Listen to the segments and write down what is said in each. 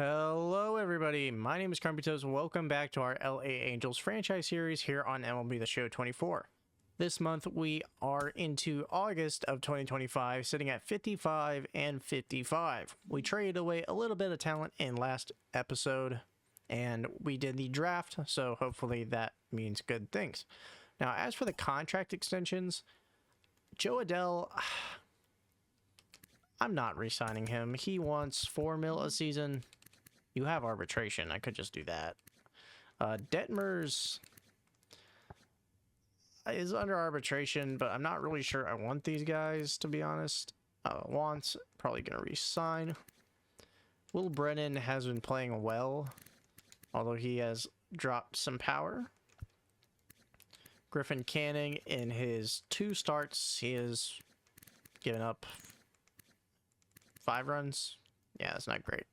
Hello everybody, my name is Crumpytoast. Welcome back to our LA Angels franchise series here on MLB The Show 24. This month we are into August of 2025, sitting at 55 and 55. We traded away a little bit of talent in last episode, and we did the draft, so hopefully that means good things. Now, as for the contract extensions, Joe Adell, I'm not re-signing him. He wants $4 million a season. You have arbitration. I could just do that. Detmers is under arbitration, but I'm not really sure I want these guys, to be honest. Wants, probably going to re-sign. Will Brennan has been playing well, although he has dropped some power. Griffin Canning, in his 2 starts, he has given up 5 runs. Yeah, that's not great.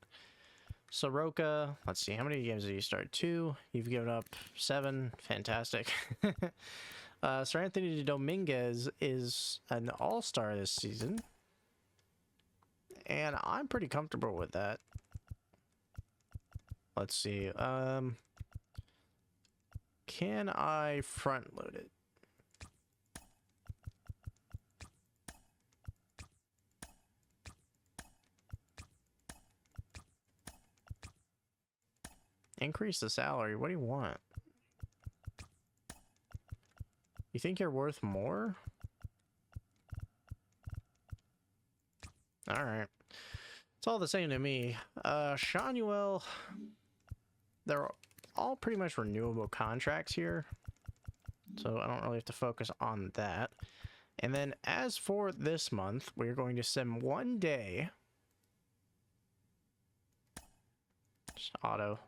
Soroka, let's see, how many games did you start? 2. You've given up 7. Fantastic. Sir Anthony Dominguez is an all-star this season, and I'm pretty comfortable with that. Let's see. Can I front load it? Increase the salary. What do you want? You think you're worth more? Alright. It's all the same to me. Shanuel, they're all pretty much renewable contracts here, so I don't really have to focus on that. And then as for this month, we're going to sim 1 day. Just auto.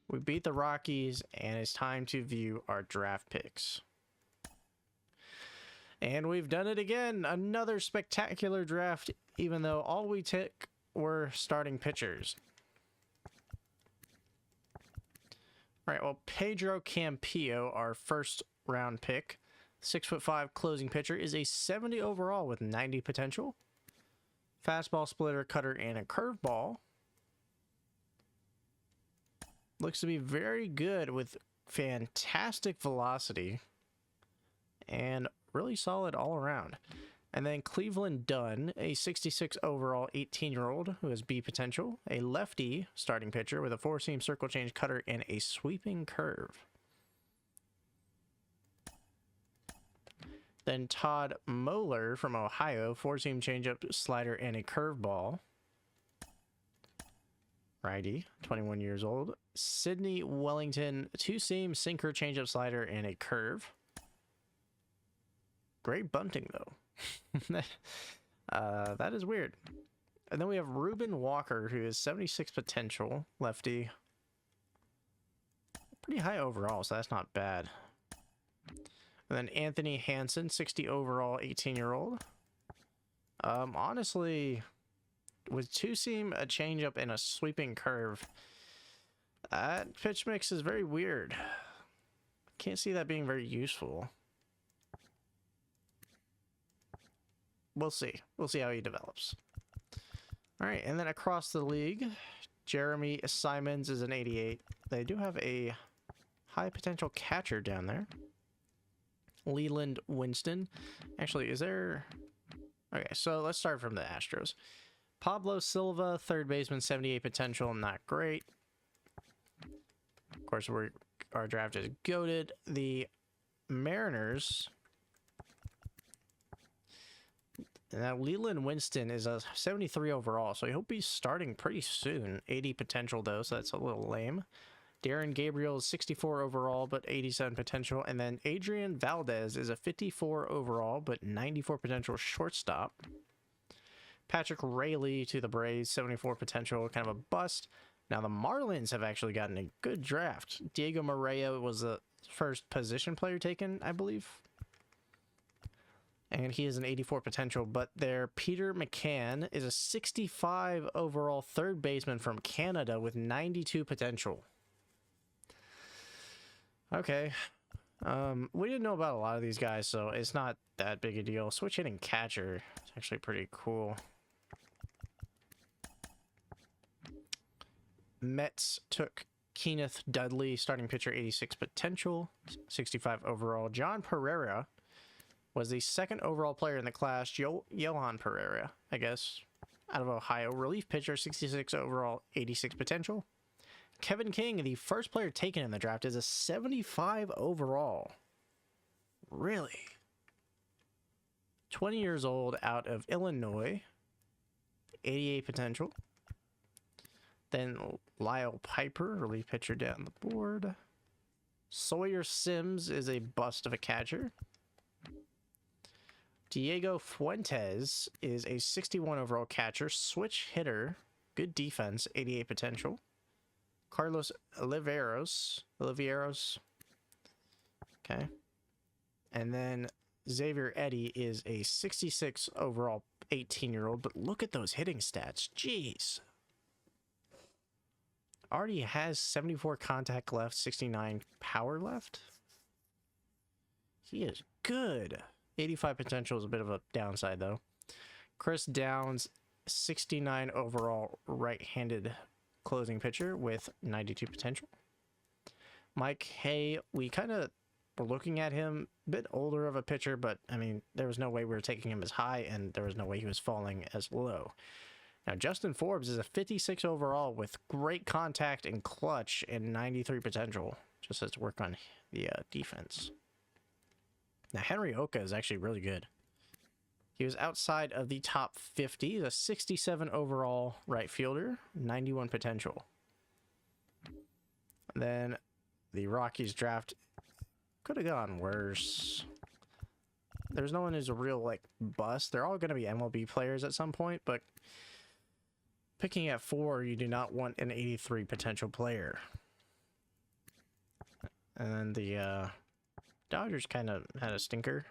We beat the Rockies, and it's time to view our draft picks. And we've done it again. Another spectacular draft, even though all we took were starting pitchers. All right, well, Pedro Campillo, our first round pick, 6'5" closing pitcher, is a 70 overall with 90 potential. Fastball, splitter, cutter, and a curveball. Looks to be very good with fantastic velocity and really solid all around. And then Cleveland Dunn, a 66 overall 18-year-old who has B potential, a lefty starting pitcher with a 4-seam circle change cutter and a sweeping curve. Then Todd Moeller from Ohio, 4-seam changeup, slider, and a curveball. Righty, 21 years old. Sidney Wellington, 2-seam sinker, changeup, slider, and a curve. Great bunting, though. That is weird. And then we have Ruben Walker, who is 76 potential, lefty. Pretty high overall, so that's not bad. And then Anthony Hansen, 60 overall, 18-year-old. Honestly, with 2-seam, a changeup, and a sweeping curve, that pitch mix is very weird. Can't see that being very useful. We'll see. We'll see how he develops. All right, and then across the league, Jeremy Simons is an 88. They do have a high potential catcher down there. Leland Winston. Actually, is there... Okay, so let's start from the Astros. Pablo Silva, third baseman, 78 potential, not great. Of course, our draft is goated. The Mariners... Now, Leland Winston is a 73 overall, so he'll be starting pretty soon. 80 potential, though, so that's a little lame. Darren Gabriel is 64 overall, but 87 potential. And then Adrian Valdez is a 54 overall, but 94 potential shortstop. Patrick Raley to the Braves, 74 potential, kind of a bust. Now, the Marlins have actually gotten a good draft. Diego Moreira was the first position player taken, I believe. And he is an 84 potential, but their Peter McCann is a 65 overall third baseman from Canada with 92 potential. Okay. We didn't know about a lot of these guys, so it's not that big a deal. Switch hitting catcher. It's actually pretty cool. Mets took Kenneth Dudley, starting pitcher, 86 potential, 65 overall. John Pereira was the second overall player in the class. Johan Pereira, I guess, out of Ohio. Relief pitcher, 66 overall, 86 potential. Kevin King, the first player taken in the draft, is a 75 overall. Really? 20 years old, out of Illinois, 88 potential. Then Lyle Piper, relief pitcher, down the board. Sawyer Sims is a bust of a catcher. Diego Fuentes is a 61 overall catcher, switch hitter, good defense, 88 potential. Carlos Oliveros, okay. And then Xavier Eddy is a 66 overall 18-year-old, but look at those hitting stats. Jeez. Already has 74 contact left, 69 power left. He is good. 85 potential is a bit of a downside, though. Chris Downs, 69 overall right-handed closing pitcher with 92 potential. Mike Hay, we kind of were looking at him, a bit older of a pitcher, but, I mean, there was no way we were taking him as high, and there was no way he was falling as low. Now, Justin Forbes is a 56 overall with great contact and clutch and 93 potential. Just has to work on the defense. Now, Henry Oka is actually really good. He was outside of the top 50. He's a 67 overall right fielder, 91 potential. Then the Rockies draft could have gone worse. There's no one who's a real, like, bust. They're all going to be MLB players at some point, but picking at 4, you do not want an 83 potential player. And then the Dodgers kind of had a stinker.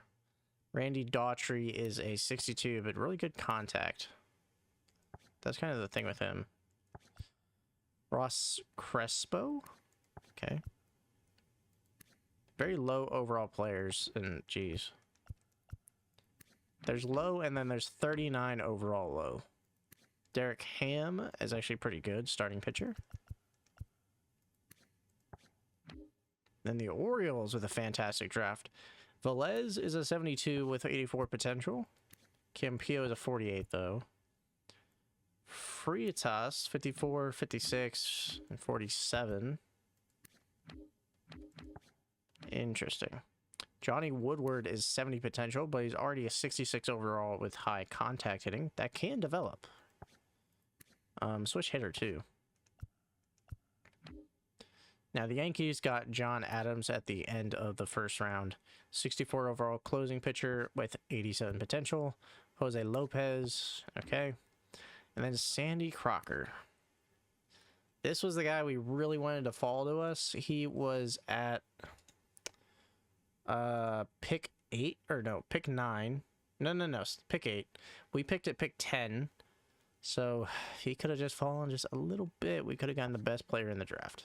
Randy Daughtry is a 62, but really good contact. That's kind of the thing with him. Ross Crespo. Okay. Very low overall players, and geez. There's low, and then there's 39 overall low. Derek Ham is actually pretty good, starting pitcher. Then the Orioles with a fantastic draft. Velez is a 72 with 84 potential. Campillo is a 48, though. Freitas, 54, 56, and 47. Interesting. Johnny Woodward is 70 potential, but he's already a 66 overall with high contact hitting. That can develop. Switch hitter, too. Now, the Yankees got John Adams at the end of the first round. 64 overall closing pitcher with 87 potential. Jose Lopez, okay. And then Sandy Crocker. This was the guy we really wanted to fall to us. He was at pick 8, or no, pick 9. No, pick 8. We picked at pick 10. So he could have just fallen just a little bit. We could have gotten the best player in the draft.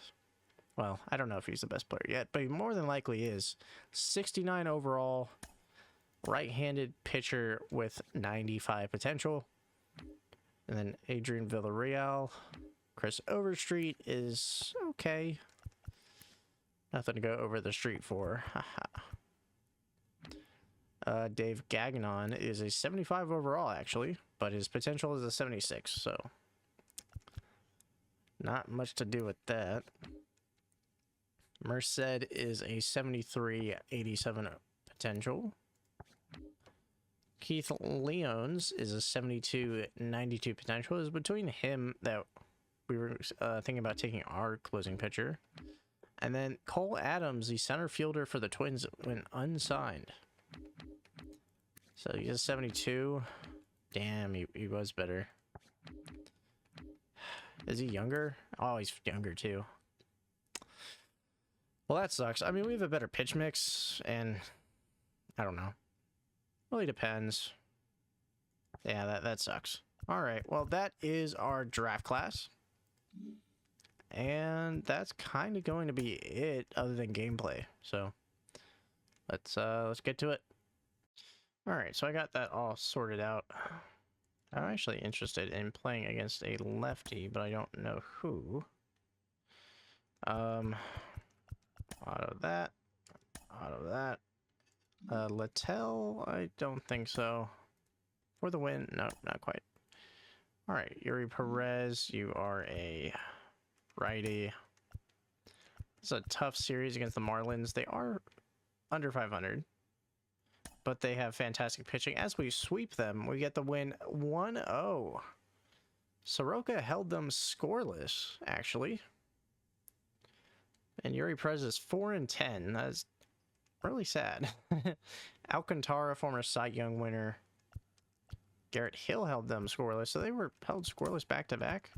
Well, I don't know if he's the best player yet, but he more than likely is. 69 overall, right-handed pitcher with 95 potential. And then Adrian Villarreal. Chris Overstreet is okay. Nothing to go over the street for. Dave Gagnon is a 75 overall, actually, but his potential is a 76, so not much to do with that. Merced is a 73, 87 potential. Keith Leons is a 72, 92 potential. It was between him that we were thinking about taking our closing pitcher. And then Cole Adams, the center fielder for the Twins, went unsigned. So he's a 72. Damn, he was better. Is he younger? Oh, he's younger too. Well, that sucks. I mean, we have a better pitch mix, and I don't know. Really depends. Yeah, that sucks. All right, well, that is our draft class. And that's kind of going to be it other than gameplay. So let's get to it. All right, so I got that all sorted out. I'm actually interested in playing against a lefty, but I don't know who. Auto that. Auto that. Littell, I don't think so. For the win? No, not quite. Alright, Yuri Perez, you are a righty. It's a tough series against the Marlins. They are under 500, but they have fantastic pitching. As we sweep them, we get the win 1-0. Soroka held them scoreless, actually. And Yuri Perez is 4-10. That's really sad. Alcantara, former Cy Young winner. Garrett Hill held them scoreless, so they were held scoreless back-to-back.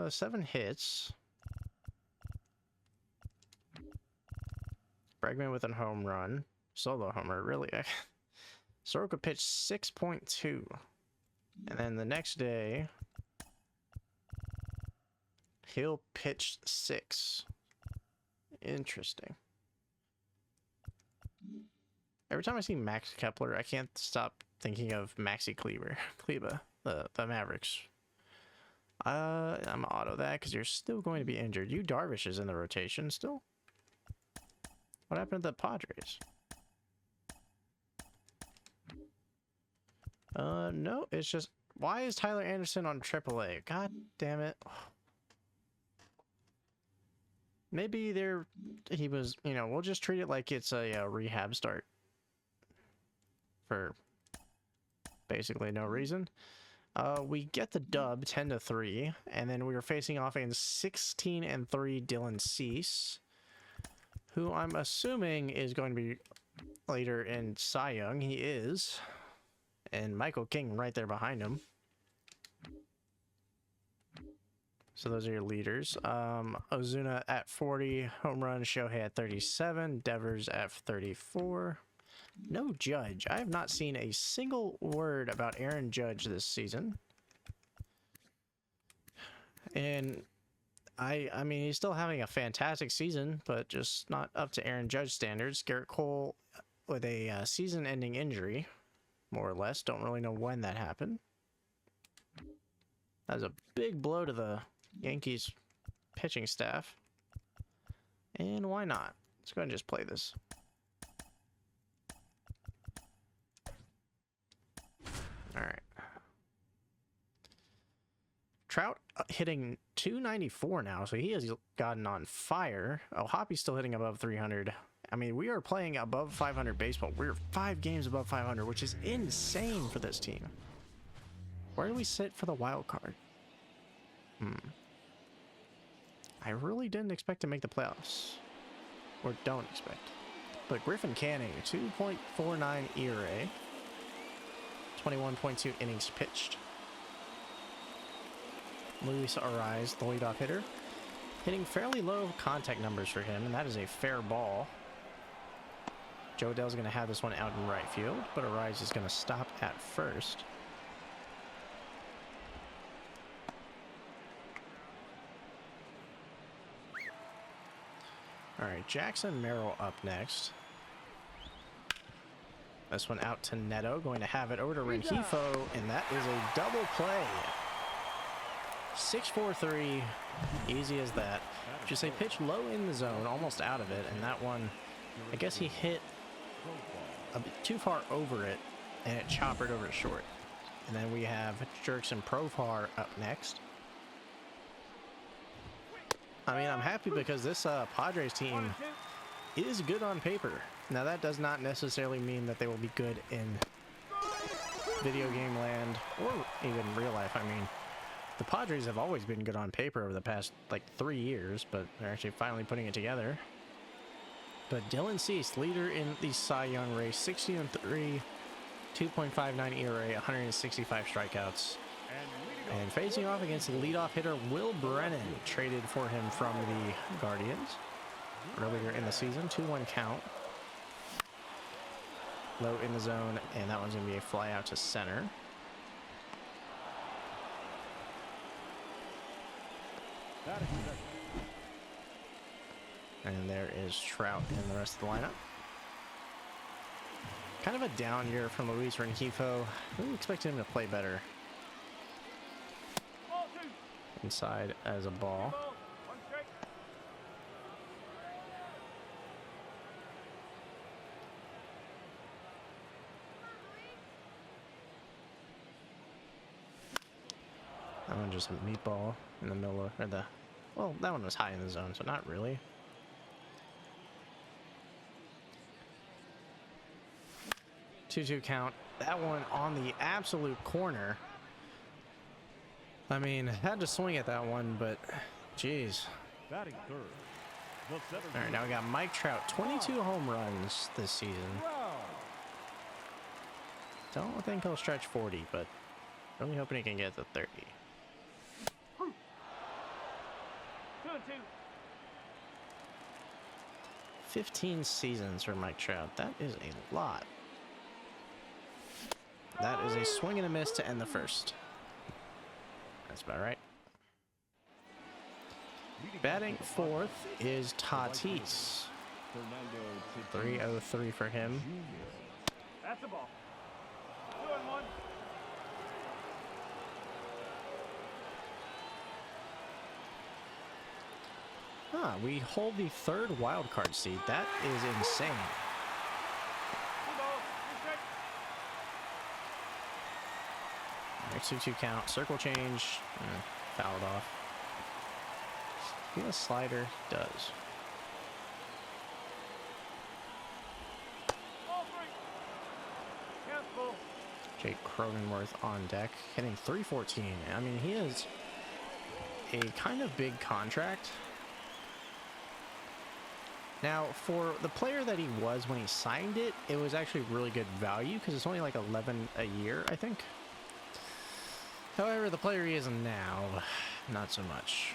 7 hits. Bregman with a home run. Solo homer, really. Soroka pitched 6.2. And then the next day, Hill pitched 6. Interesting. Every time I see Max Kepler, I can't stop thinking of Maxi Kleba, the Mavericks. I'm gonna auto that because you're still going to be injured. You Darvish is in the rotation still. What happened to the Padres? No, it's just, why is Tyler Anderson on AAA? God damn it. Maybe he was, you know, we'll just treat it like it's a rehab start. For basically no reason. We get the dub 10-3, and then we are facing off against 16-3 Dylan Cease, who I'm assuming is going to be later in Cy Young. He is. And Michael King right there behind him. So those are your leaders. Ozuna at 40, home run, Shohei at 37, Devers at 34. No Judge. I have not seen a single word about Aaron Judge this season. And I mean, he's still having a fantastic season, but just not up to Aaron Judge standards. Garrett Cole with a season-ending injury, more or less. Don't really know when that happened. That was a big blow to the Yankees pitching staff. And why not? Let's go ahead and just play this. All right. Trout hitting 294 now, so he has gotten on fire. Oh, Hoppy's still hitting above 300. I mean, we are playing above 500 baseball. We're 5 games above 500, which is insane for this team. Where do we sit for the wild card? I really didn't expect to make the playoffs. Or don't expect. But Griffin Canning, 2.49 ERA. 21.2 innings pitched. Luis Ariz, the leadoff hitter, hitting fairly low contact numbers for him, and that is a fair ball. Joe Adell's going to have this one out in right field, but Ariz is going to stop at first. All right, Jackson Merrill up next. This one out to Neto, going to have it over to Rengifo, and that is a double play. 6-4-3, easy as that. Just a pitch low in the zone, almost out of it, and that one, I guess he hit a bit too far over it, and it choppered over short. And then we have Jerkson Profar up next. I mean, I'm happy because this Padres team is good on paper. Now, that does not necessarily mean that they will be good in video game land or even real life. I mean, the Padres have always been good on paper over the past, like, 3 years, but they're actually finally putting it together. But Dylan Cease, leader in the Cy Young race, 16-3, 2.59 ERA, 165 strikeouts. And facing off against the leadoff hitter Will Brennan, traded for him from the Guardians earlier in the season. 2-1 count. Low in the zone, and that one's going to be a fly out to center. And there is Trout in the rest of the lineup. Kind of a down year from Luis Rengifo. Really expected him to play better. Inside as a ball. just a meatball in the middle of, or the, well, that one was high in the zone, so not really. Two count. That one on the absolute corner. I mean, had to swing at that one, but geez. Batting third. All right, now we got Mike Trout, 22 home runs this season. Don't think he'll stretch 40, but really hoping he can get to 30. 2-2. 15 seasons for Mike Trout. That is a lot. That is a swing and a miss to end the first. That's about right. Batting fourth is Tatis. 303 for him. That's the ball. 2-1. Ah, we hold the third wild card seed. That is insane. Alright, 2-2 count. Circle change. Fouled off. I think a slider does. Jake Cronenworth on deck, hitting 314. I mean, he is a kind of big contract. Now, for the player that he was when he signed it, it was actually really good value because it's only like 11 a year, I think. However, the player he is now, not so much.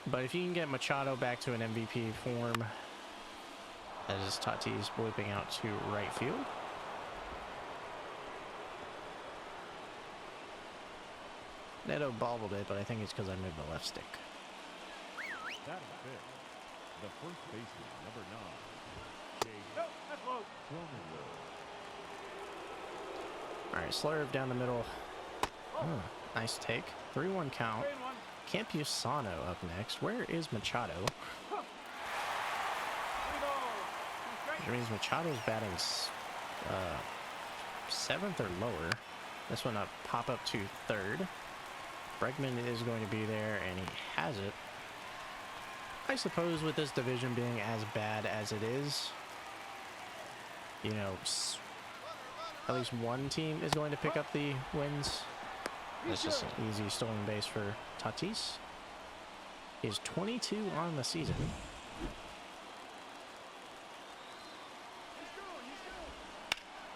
But if you can get Machado back to an MVP form, as Tatis whipping out to right field. Neto bobbled it, but I think it's because I moved the left stick. That is it. The first baseman, number 9. That's low. All right, slurve down the middle. Nice take. 3-1 count. Campusano up next. Where is Machado? Which means Machado's batting 7th or lower. This one up, pop up to 3rd. Bregman is going to be there, and he has it. I suppose with this division being as bad as it is, you know, at least one team is going to pick up the wins. That's just an easy stolen base for Tatis. He's 22 on the season.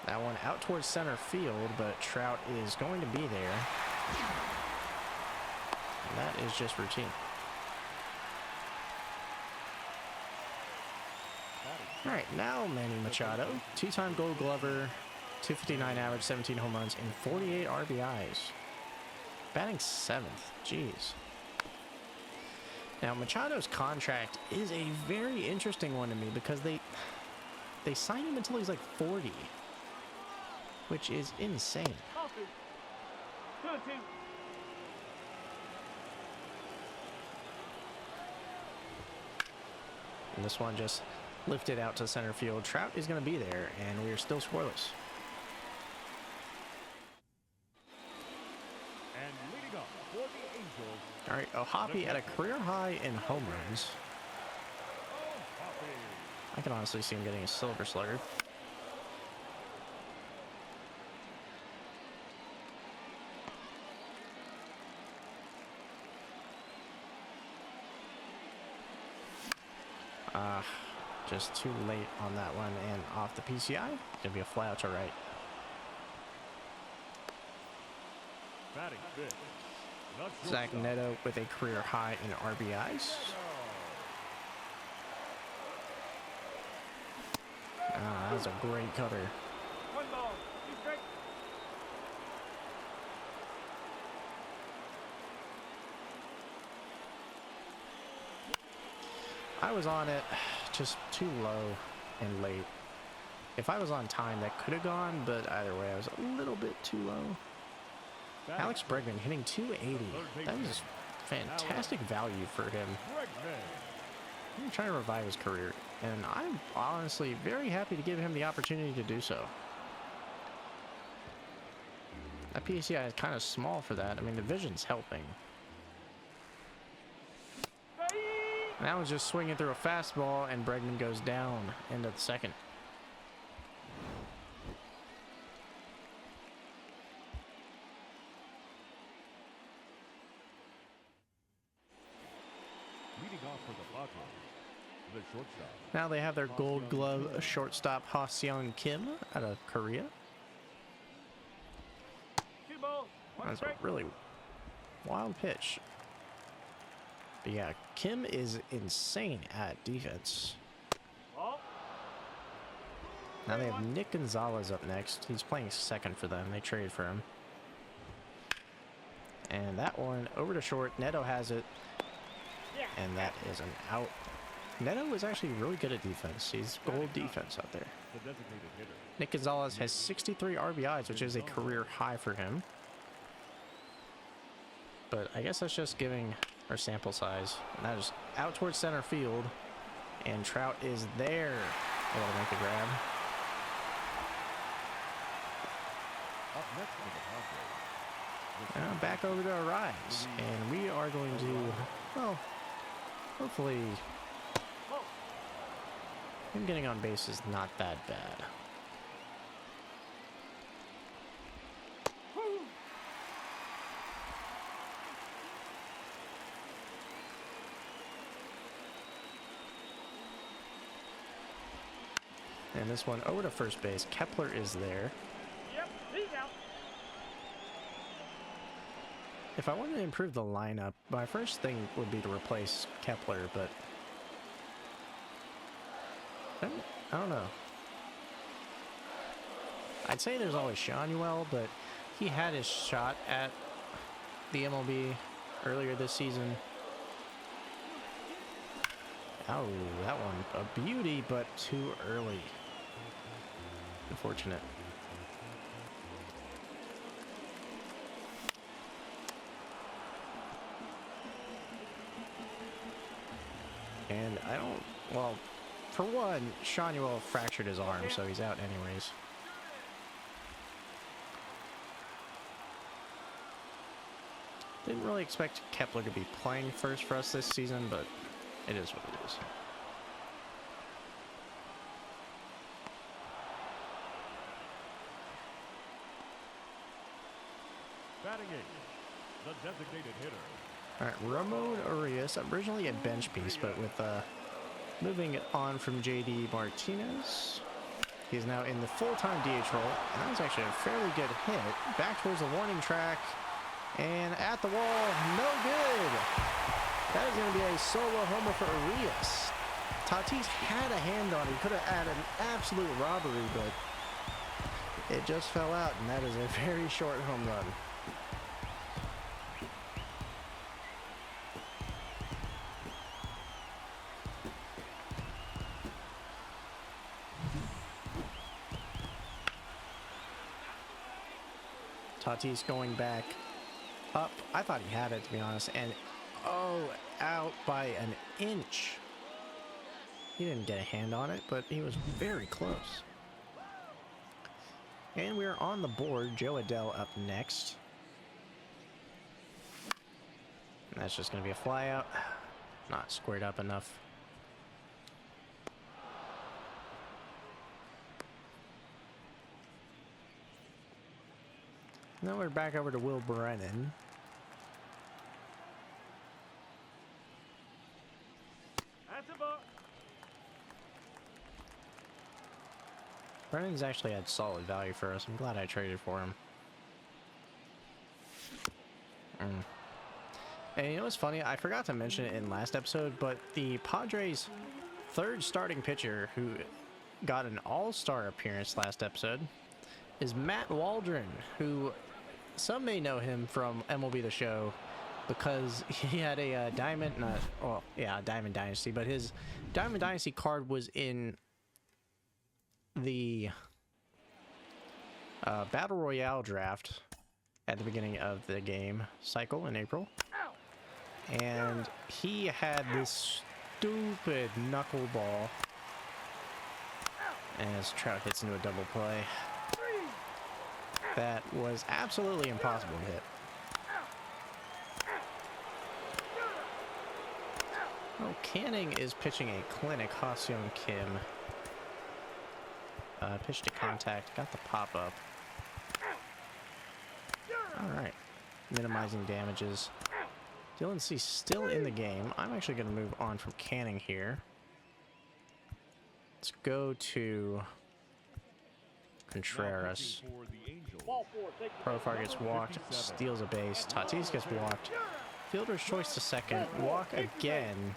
That one out towards center field, but Trout is going to be there. And that is just routine. All right, now Manny Machado, 2-time Gold Glover, 259 average, 17 home runs, and 48 RBIs. Batting 7th. Jeez. Now, Machado's contract is a very interesting one to me because they signed him until he's like 40, which is insane. 2-2. And this one just lifted out to center field. Trout is going to be there, and we are still scoreless. And leading up for the Angels. All right, O'Hoppe at a career high in home runs. I can honestly see him getting a silver slugger. Just too late on that one and off the PCI. Gonna be a fly out to right. Batting fifth. Zach Neto with a career high in RBIs. That was a great cutter. 1 ball. 2 strikes. I was on it just too low and late. If I was on time, that could have gone, but either way, I was a little bit too low. Alex Bregman hitting 280. That is fantastic value for him. I'm trying to revive his career, and I'm honestly very happy to give him the opportunity to do so. That PCI is kind of small for that. I mean, the vision's helping. And that was just swinging through a fastball, and Bregman goes down into the second. Leading off for the Padres, the shortstop. Now they have their Gold Glove shortstop Ha-Seong Kim out of Korea. That's a really wild pitch. But yeah, Kim is insane at defense. Now they have Nick Gonzalez up next. He's playing second for them. They traded for him. And that one over to short. Neto has it. And that is an out. Neto is actually really good at defense. He's gold defense out there. The designated hitter. Nick Gonzalez has 63 RBIs, which is a career high for him. But I guess that's just giving our sample size. And that is out towards center field. And Trout is there. Able to make the grab. Up next for the Padres. Now back over to Arise. And we are going to, well, hopefully him getting on base is not that bad. And this one over to first base. Kepler is there. Yep, he's out. If I wanted to improve the lineup, my first thing would be to replace Kepler, but I don't know. I'd say there's always Shanuel, but he had his shot at the MLB earlier this season. Oh, that one a beauty, but too early. Unfortunate. And I don't, well, for one, Shanuel fractured his arm, so he's out anyways. Didn't really expect Kepler to be playing first for us this season, but it is what it is. Batting eighth, the designated hitter. All right, Ramon Urias, originally a bench piece, but with moving it on from JD Martinez, he's now in the full-time DH role, and that was actually a fairly good hit. Back towards the warning track, and at the wall, no good. That is going to be a solo homer for Urias. Tatis had a hand on it. He could have had an absolute robbery, but it just fell out, and that is a very short home run. Tatis going back up. I thought he had it, to be honest, and oh, out by an inch. He didn't get a hand on it, but he was very close. And we're on the board. Joe Adele up next. And that's just going to be a fly out. Not squared up enough. Now we're back over to Will Brennan. That's a ball. Brennan's actually had solid value for us. I'm glad I traded for him. And you know what's funny? I forgot to mention it in last episode, but the Padres' third starting pitcher who got an all-star appearance last episode is Matt Waldron, who some may know him from MLB The Show because he had a Diamond, Diamond Dynasty, but his Diamond Dynasty card was in the Battle Royale draft at the beginning of the game cycle in April. And he had this stupid knuckleball as Trout hits into a double play. that was absolutely impossible to hit. Oh, Canning is pitching a clinic. Ha-seong Kim. Pitch to contact. Got the pop-up. Alright. Minimizing damages. Dylan C still in the game. I'm actually going to move on from Canning here. Let's go to Contreras. Profar gets walked, steals a base. Tatis gets walked. Fielder's choice to second. Walk again.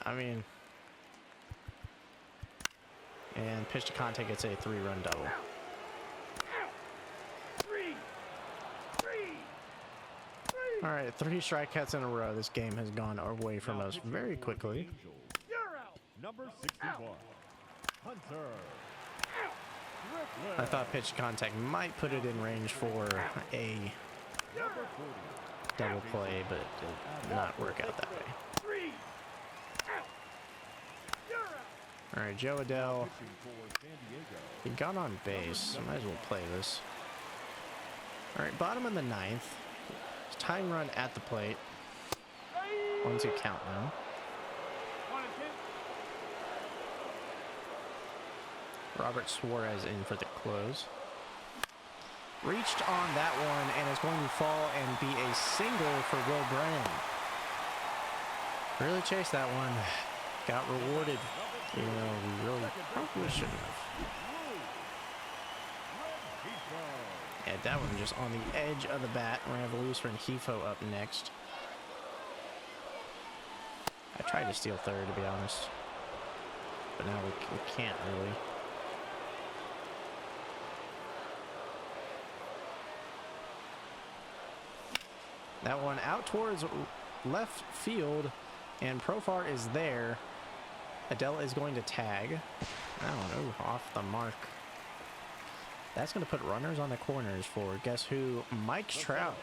I mean... And pitch to contact gets a 3-run double. Alright, 3 strikeouts in a row. This game has gone away from us very quickly. Number 61, Hunter. I thought pitch to contact might put it in range for a double play, but it did not work out that way. Alright, Joe Adele. He got on base, so might as well play this. Alright, bottom of the 9th. Tying run at the plate. 1-2 count now. 1-2. Robert Suarez in for the close. Reached on that one and is going to fall and be a single for Will Brennan. Really chased that one. Got rewarded. You know, we really probably shouldn't have. Yeah, that one just on the edge of the bat. We're going to have Lucifer and Hefo up next. I tried to steal third, to be honest. But now we can't really. That one out towards left field, and Profar is there. Adele is going to tag. I don't know, off the mark. That's going to put runners on the corners for, guess who? Mike Trout.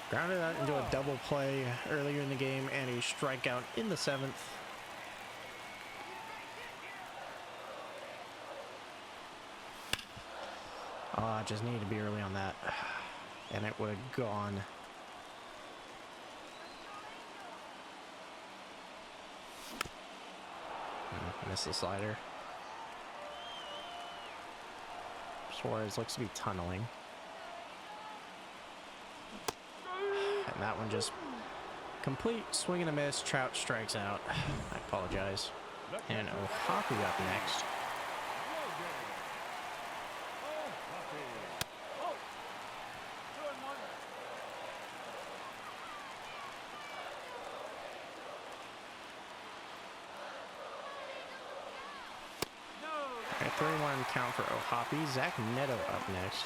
Grounded out into a double play earlier in the game and a strikeout in the 7th. Oh, I just needed to be early on that. And it would have gone. Missed the slider. Suarez looks to be tunneling. And that one just complete swing and a miss. Trout strikes out. I apologize. And Ohaku up next. A 3-1 count for Ohapi. Zach Neto up next.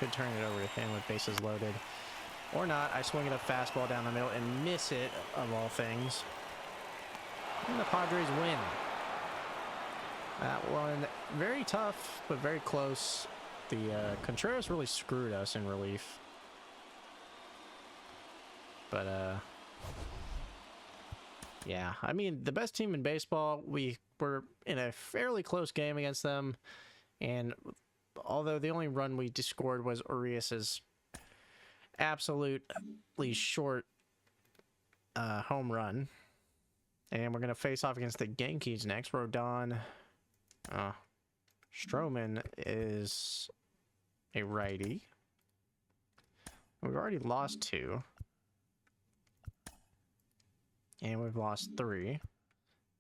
Could turn it over to him with bases loaded. Or not. I swing at a fastball down the middle and miss it, of all things. And the Padres win. That one, very tough, but very close. The Contreras really screwed us in relief. But, yeah, I mean, the best team in baseball, we were in a fairly close game against them. And although the only run we scored was Urias's absolutely short home run. And we're going to face off against the Yankees next. Rodon. Stroman is a righty. We've already lost 2. And we've lost 3.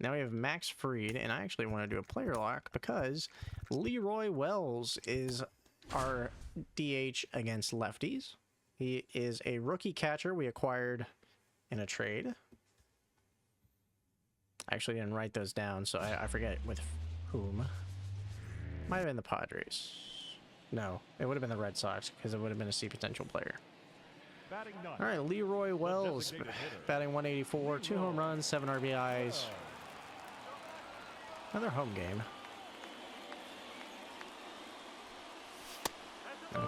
Now we have Max Fried, and I actually want to do a player lock because Leroy Wells is our DH against lefties. He is a rookie catcher we acquired in a trade. I actually didn't write those down, so I forget with whom. Might have been the Padres. No, it would have been the Red Sox because it would have been a C potential player. All right, Leroy Wells, batting 184, 2 home runs, 7 RBIs. Another home game.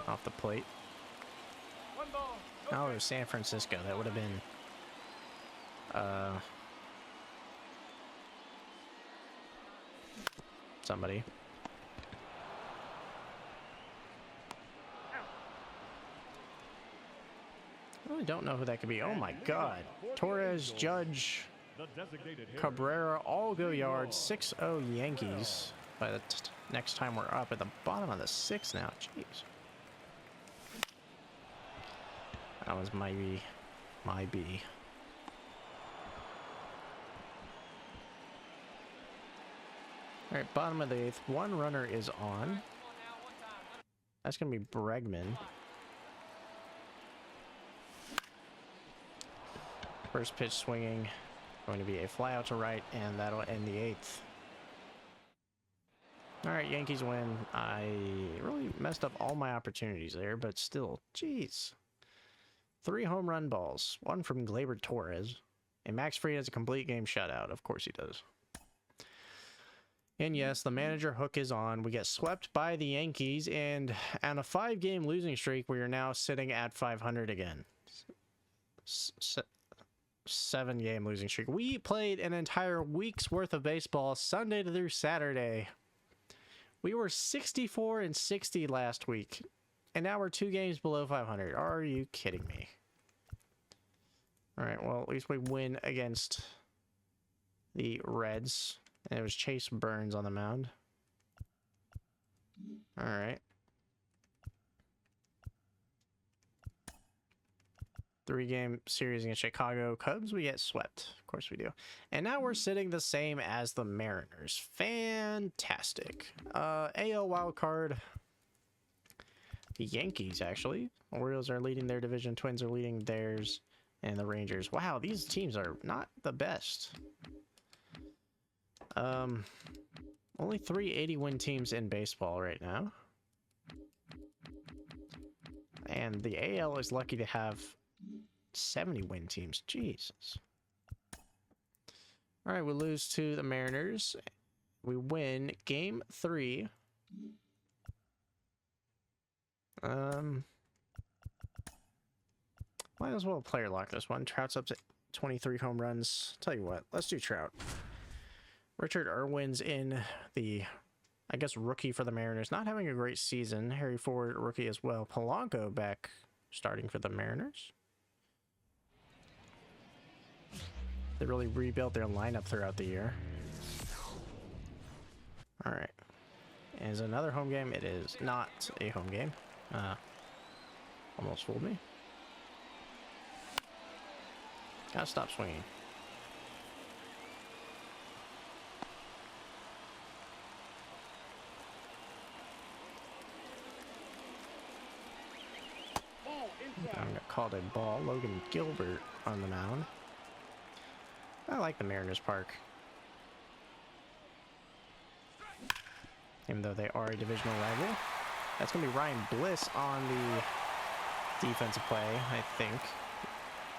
Off the plate. Oh, it was San Francisco. That would have been Somebody. I really don't know who that could be. Oh my god. Torres, Judge, The designated hitter. Cabrera, all go yards. 6-0 Yankees. By the next time we're up at the bottom of the 6th now. Jeez. That was my B. Alright, bottom of the 8th. One runner is on. That's going to be Bregman. First pitch swinging. Going to be a fly out to right, and that'll end the 8th. Alright, Yankees win. I really messed up all my opportunities there, but still, jeez. 3 home run balls. One from Gleyber Torres. And Max Fried has a complete game shutout. Of course he does. And yes, the manager hook is on. We get swept by the Yankees, and on a 5-game losing streak, we are now sitting at 500 again. 7-game losing streak. We played an entire week's worth of baseball, Sunday through Saturday. We were 64-60 last week, and now we're 2 games below 500. Are you kidding me? All right, well, at least we win against the Reds. And it was Chase Burns on the mound. All right. 3-game series against Chicago Cubs. We get swept. Of course we do. And now we're sitting the same as the Mariners. Fantastic. AL wildcard. The Yankees, actually. Orioles are leading their division. Twins are leading theirs. And the Rangers. Wow, these teams are not the best. Only 3 80-win teams in baseball right now. And the AL is lucky to have 70-win teams. Jesus. All right, we lose to the Mariners. We win game 3. Might as well player lock this one. Trout's up to 23 home runs. Tell you what, let's do Trout. Richard Irwin's in the, I guess, rookie for the Mariners. Not having a great season. Harry Ford, rookie as well. Polanco back starting for the Mariners. They really rebuilt their lineup throughout the year. All right. Is another home game? It is not a home game. Almost fooled me. Gotta stop swinging. I got called a ball. Logan Gilbert on the mound. I like the Mariners Park. Even though they are a divisional rival. That's going to be Ryan Bliss on the defensive play, I think.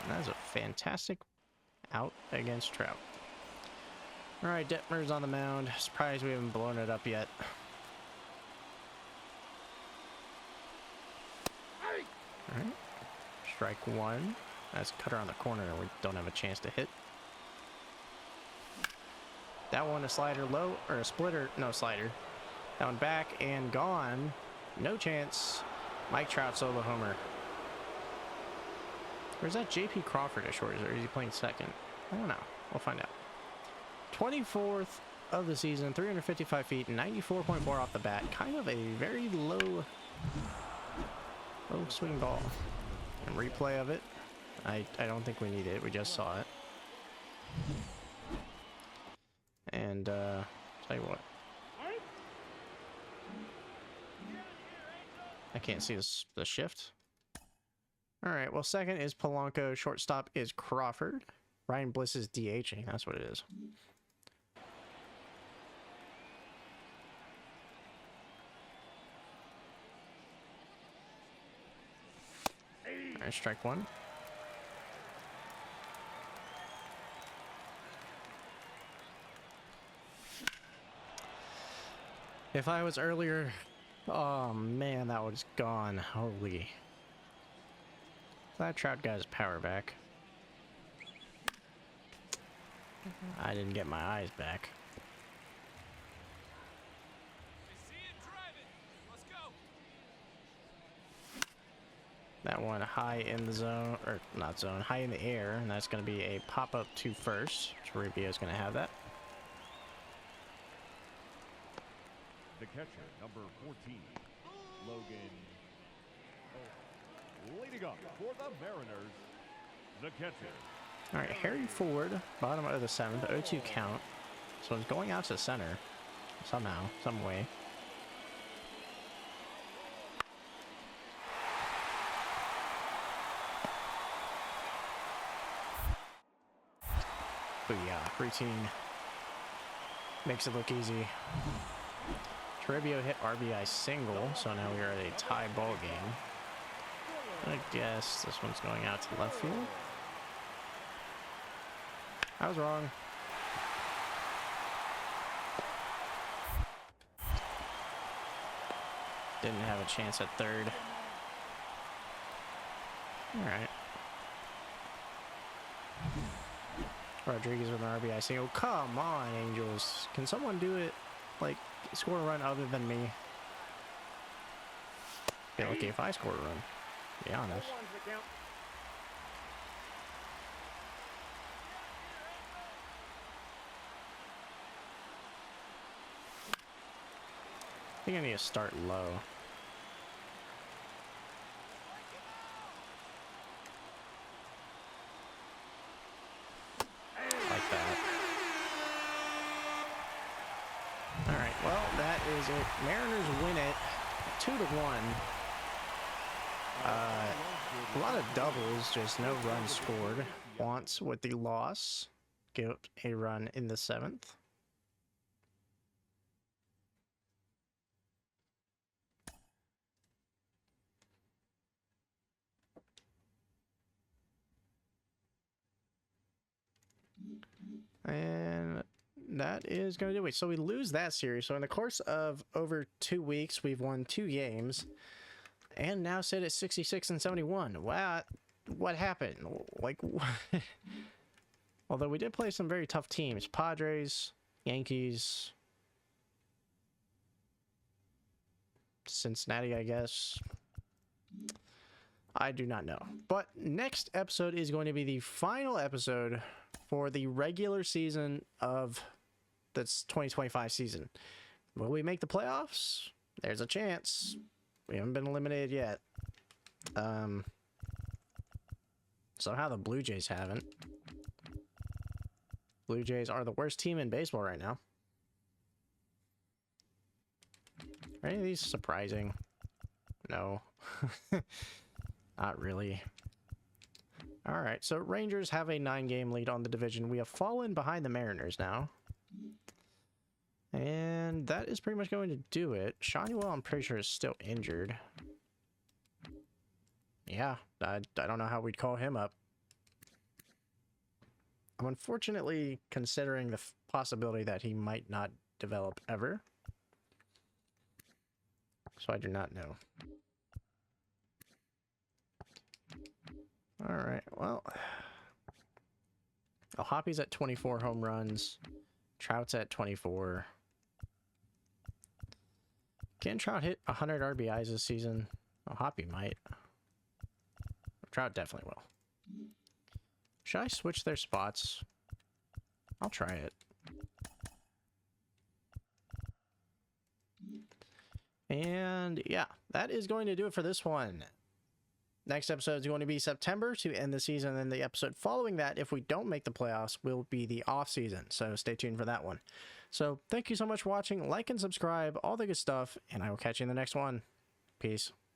And that is a fantastic out against Trout. Alright, Detmer's on the mound. Surprised we haven't blown it up yet. Alright. Strike 1. That's cutter on the corner and we don't have a chance to hit. That one a slider low, or a splitter, no slider. That one back and gone. No chance. Mike Trout solo homer. Or is that JP Crawford at short, or is he playing second? I don't know. We'll find out. 24th of the season, 355 feet, 94.4 off the bat. Kind of a very low swing ball. And replay of it. I don't think we need it. We just saw it. And tell you what, I can't see the shift. All right, well, second is Polanco. Shortstop is Crawford. Ryan Bliss is DHing. That's what it is. All right, strike 1. If I was earlier, oh man, that was gone. Holy. That Trout got his power back. I didn't get my eyes back. That one high in the zone, or not zone, high in the air, and that's going to be a pop-up to first. Rubio's going to have that. The catcher, number 14, Logan. Leading up for the Mariners, the catcher. All right, Harry Ford, bottom of the 7th, 0-2 count. So it's going out to center somehow, some way. But yeah, routine makes it look easy. Toribio hit RBI single, so now we are at a tie ball game. I guess this one's going out to left field. I was wrong. Didn't have a chance at third. All right. Rodriguez with an RBI single. Come on, Angels. Can someone do it? Like, score a run other than me? Be lucky if I score a run, to be honest. I think I need to start low. Like that. Alright, well, that is it. Mariners win it 2-1. A lot of doubles, just no runs scored. Wants with the loss. Give up a run in the 7th. And that is going to do it. So we lose that series. So in the course of over 2 weeks, we've won 2 games. And now sit at 66 and 71. Wow, what happened? Like, although we did play some very tough teams. Padres, Yankees, Cincinnati, I guess. I do not know. But next episode is going to be the final episode for the regular season of this 2025 season. Will we make the playoffs? There's a chance. We haven't been eliminated yet. Somehow the Blue Jays haven't. Blue Jays are the worst team in baseball right now. Are any of these surprising? No. Not really. Alright, so Rangers have a 9-game lead on the division. We have fallen behind the Mariners now. And that is pretty much going to do it. Shawneewell, I'm pretty sure, is still injured. Yeah, I don't know how we'd call him up. I'm unfortunately considering the possibility that he might not develop ever. So I do not know. Alright, well. Oh, Hoppy's at 24 home runs. Trout's at 24. Can Trout hit 100 RBIs this season? Oh, Hoppy might. Trout definitely will. Should I switch their spots? I'll try it. And yeah, that is going to do it for this one. Next episode is going to be September to end the season, and the episode following that, if we don't make the playoffs, will be the off season. So stay tuned for that one. So thank you so much for watching. Like and subscribe, all the good stuff, and I will catch you in the next one. Peace.